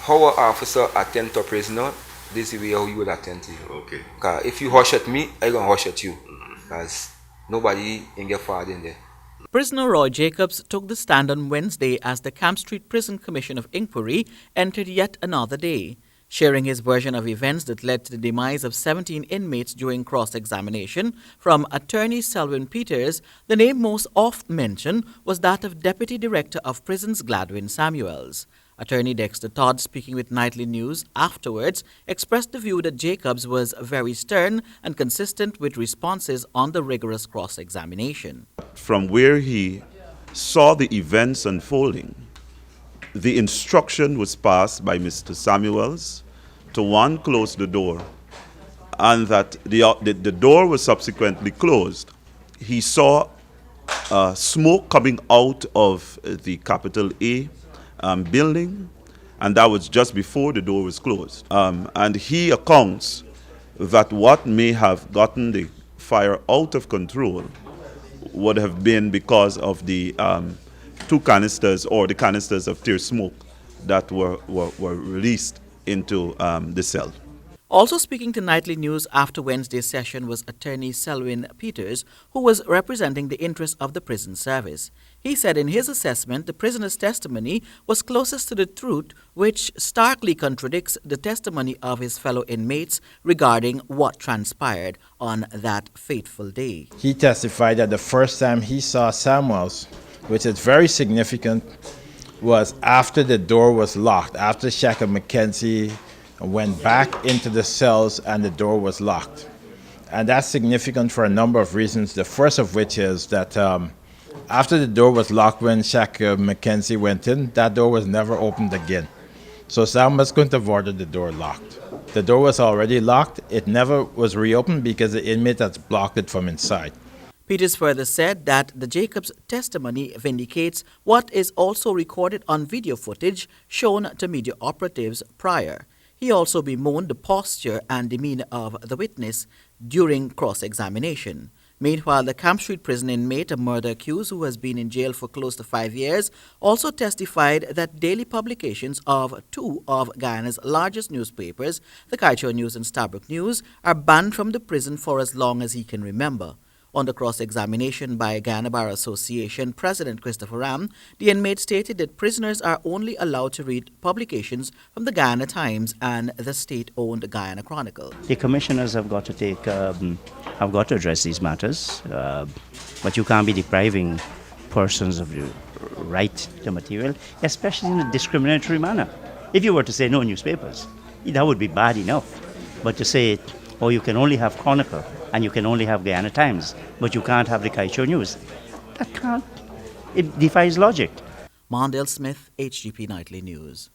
how an officer attend to a prisoner, this is the way how you would attend to you. Okay. Because if you hush at me, I gonna hush at you. Because nobody can get far in there. Prisoner Roy Jacobs took the stand on Wednesday as the Camp Street Prison Commission of Inquiry entered yet another day, sharing his version of events that led to the demise of 17 inmates during cross-examination. From attorney Selwyn Peters, the name most often mentioned was that of Deputy Director of Prisons Gladwin Samuels. Attorney Dexter Todd, speaking with Nightly News afterwards, expressed the view that Jacobs was very stern and consistent with responses on the rigorous cross-examination. From where he saw the events unfolding, the instruction was passed by Mr. Samuels to one, close the door, and that the door was subsequently closed. He saw smoke coming out of the Capital A building, and that was just before the door was closed. And he accounts that what may have gotten the fire out of control would have been because of the two canisters, or the canisters of tear smoke that were released into the cell. Also speaking to Nightly News after Wednesday's session was attorney Selwyn Peters, who was representing the interests of the prison service. He said in his assessment the prisoner's testimony was closest to the truth, which starkly contradicts the testimony of his fellow inmates regarding what transpired on that fateful day. He testified that the first time he saw Samuels, which is very significant, was after the door was locked, after Shaka McKenzie went back into the cells and the door was locked. And that's significant for a number of reasons, the first of which is that after the door was locked when Shaka McKenzie went in, that door was never opened again. So Samuels couldn't have ordered the door locked. The door was already locked. It never was reopened because the inmate had blocked it from inside. Peters further said that the Jacobs testimony vindicates what is also recorded on video footage shown to media operatives prior. He also bemoaned the posture and demeanor of the witness during cross-examination. Meanwhile, the Camp Street prison inmate, a murder accused who has been in jail for close to 5 years, also testified that daily publications of two of Guyana's largest newspapers, the Kaicho News and Stabroek News, are banned from the prison for as long as he can remember. On the cross-examination by Guyana Bar Association President Christopher Ram, the inmate stated that prisoners are only allowed to read publications from the Guyana Times and the state-owned Guyana Chronicle. The commissioners have got to address these matters, but you can't be depriving persons of the right to material, especially in a discriminatory manner. If you were to say no newspapers, that would be bad enough. But to say, oh, you can only have Chronicle and you can only have Guyana Times, but you can't have the Kaicho News, it defies logic. Mondale Smith, HGP Nightly News.